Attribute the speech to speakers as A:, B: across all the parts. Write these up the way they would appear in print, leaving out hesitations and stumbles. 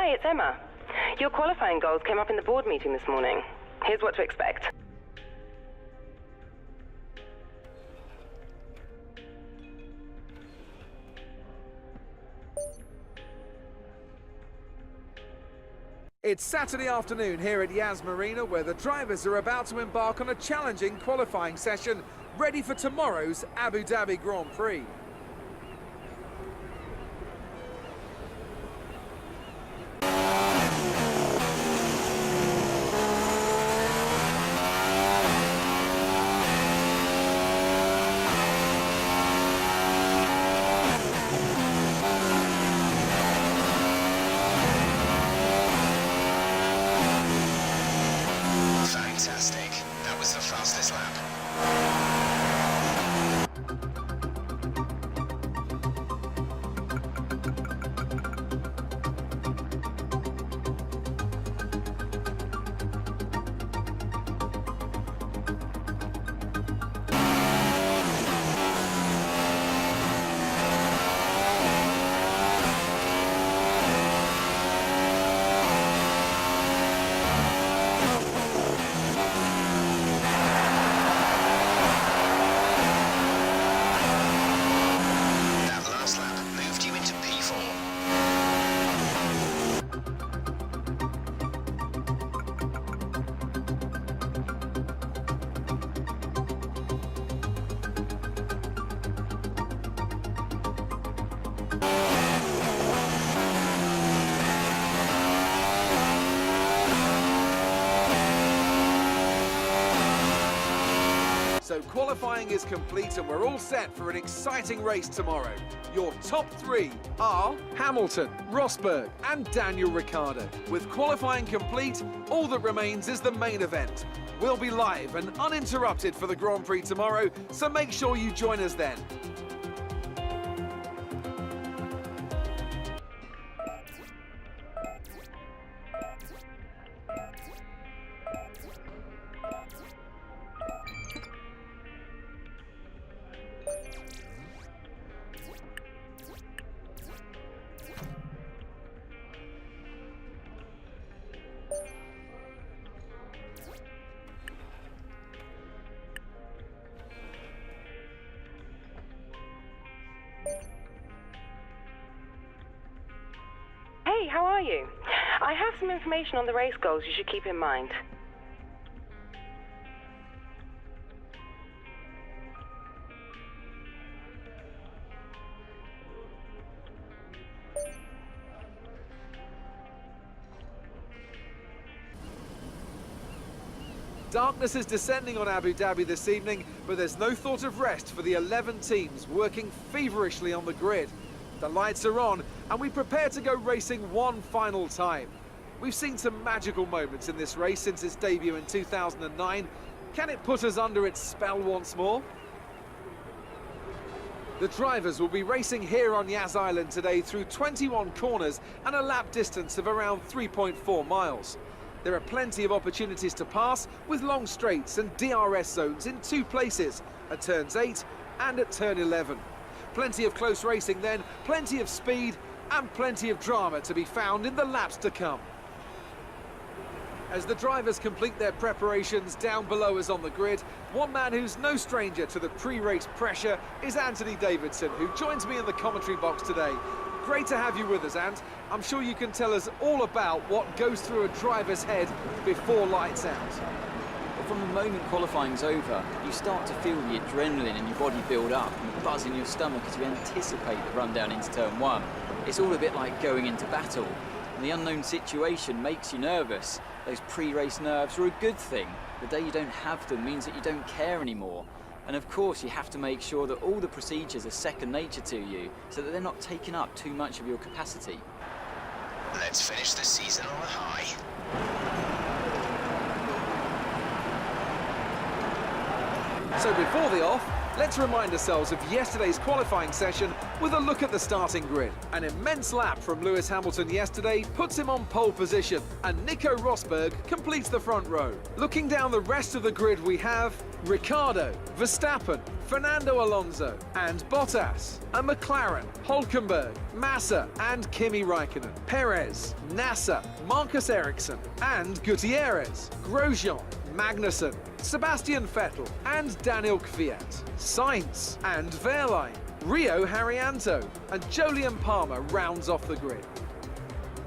A: Hi, it's Emma. Your qualifying goals came up in the board meeting this morning. Here's what to expect.
B: It's Saturday afternoon here at Yas Marina, where the drivers are about to embark on a challenging qualifying session ready for tomorrow's Abu Dhabi Grand Prix.
C: Fantastic. That was the fastest lap.
B: So qualifying is complete and we're all set for an exciting race tomorrow. Your top three are Hamilton, Rosberg and Daniel Ricciardo. With qualifying complete, all that remains is the main event. We'll be live and uninterrupted for the Grand Prix tomorrow, so make sure you join us then.
A: Hey, how are you? I have some information on the race goals you should keep in mind.
B: Darkness is descending on Abu Dhabi this evening, but there's no thought of rest for the 11 teams working feverishly on the grid. The lights are on, and we prepare to go racing one final time. We've seen some magical moments in this race since its debut in 2009. Can it put us under its spell once more? The drivers will be racing here on Yas Island today through 21 corners and a lap distance of around 3.4 miles. There are plenty of opportunities to pass with long straights and DRS zones in two places, at turns 8 and at turn 11. Plenty of close racing then, plenty of speed and plenty of drama to be found in the laps to come. As the drivers complete their preparations down below us on the grid, one man who's no stranger to the pre-race pressure is Anthony Davidson, who joins me in the commentary box today. Great to have you with us, Ant. I'm sure you can tell us all about what goes through a driver's head before lights out.
D: Well, from the moment qualifying's over, you start to feel the adrenaline in your body build up and the buzz in your stomach as you anticipate the run down into turn 1. It's all a bit like going into battle, and the unknown situation makes you nervous. Those pre-race nerves are a good thing. The day you don't have them means that you don't care anymore. And of course, you have to make sure that all the procedures are second nature to you, so that they're not taking up too much of your capacity.
C: Let's finish the season on a high.
B: So before the off, Let's remind ourselves of yesterday's qualifying session with a look at the starting grid. An immense lap from Lewis Hamilton yesterday puts him on pole position, and Nico Rosberg completes the front row. Looking down the rest of the grid, we have Ricciardo, Verstappen, Fernando Alonso and Bottas, and McLaren, Hülkenberg, Massa and Kimi Raikkonen, Perez, Nasser, Marcus Ericsson and Gutierrez, Grosjean, Magnussen, Sebastian Vettel and Daniel Kvyat, Sainz and Wehrlein, Rio Haryanto and Jolyon Palmer rounds off the grid.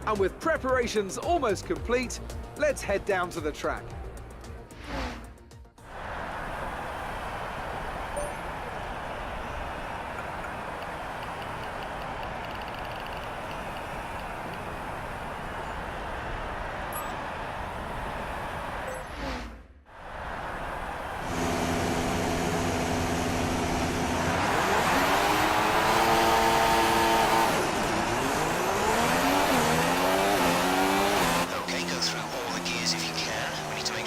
B: And with preparations almost complete, let's head down to the track.
C: Okay, go through all the gears if you can. We need to make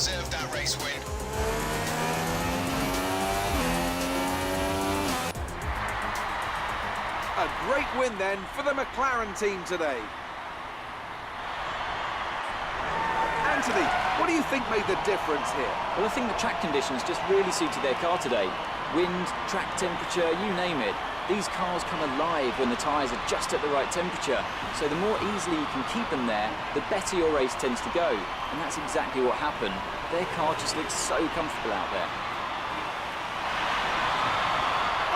C: deserved that race win.
B: A great win then for the McLaren team today. Anthony, what do you think made the difference here?
D: Well, I think the track conditions just really suited their car today. Wind, track temperature, you name it. These cars come alive when the tyres are just at the right temperature. So the more easily you can keep them there, the better your race tends to go. And that's exactly what happened. Their car just looks so comfortable out there.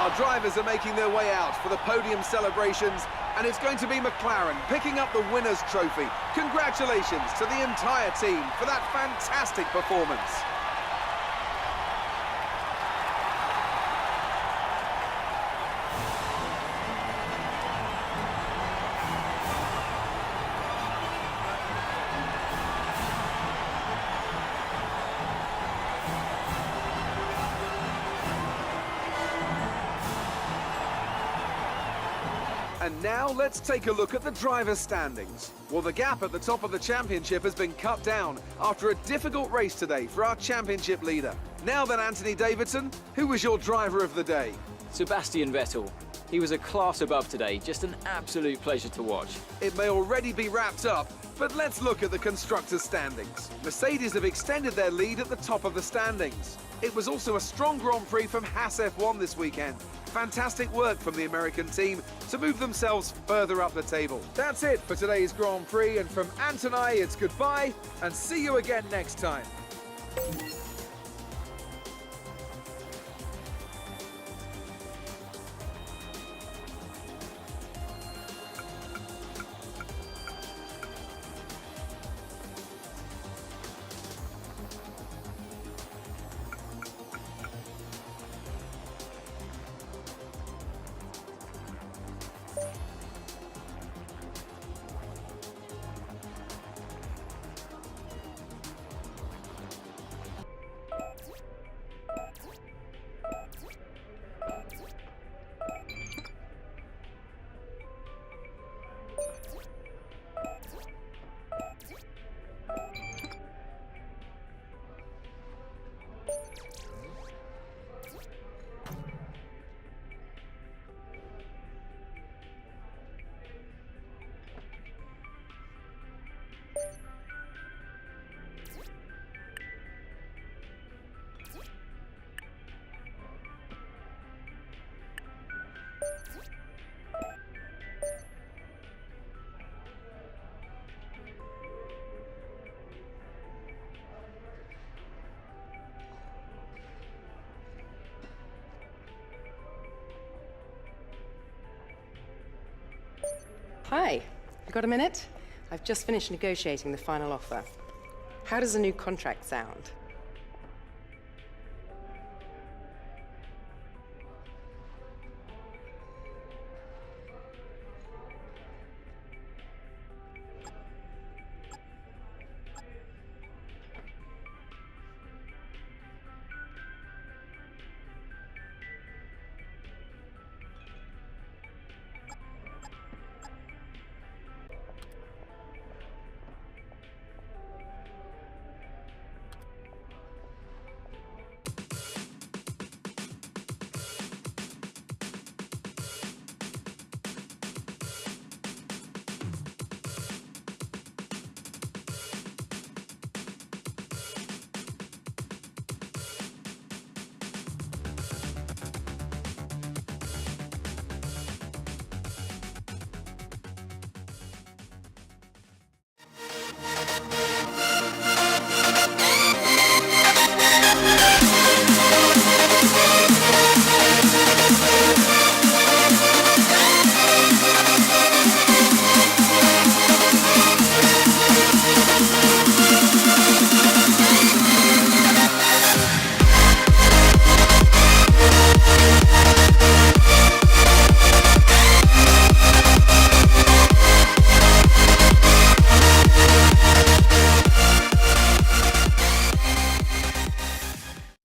B: Our drivers are making their way out for the podium celebrations, and it's going to be McLaren picking up the winner's trophy. Congratulations to the entire team for that fantastic performance. And now let's take a look at the driver's standings. Well, the gap at the top of the championship has been cut down after a difficult race today for our championship leader. Now then, Anthony Davidson, who was your driver of the day?
D: Sebastian Vettel. He was a class above today, just an absolute pleasure to watch.
B: It may already be wrapped up, but let's look at the constructors' standings. Mercedes have extended their lead at the top of the standings. It was also a strong Grand Prix from Haas F1 this weekend. Fantastic work from the American team to move themselves further up the table. That's it for today's Grand Prix, and from Ant and I, it's goodbye, and see you again next time.
A: Hi, you got a minute? I've just finished negotiating the final offer. How does a new contract sound?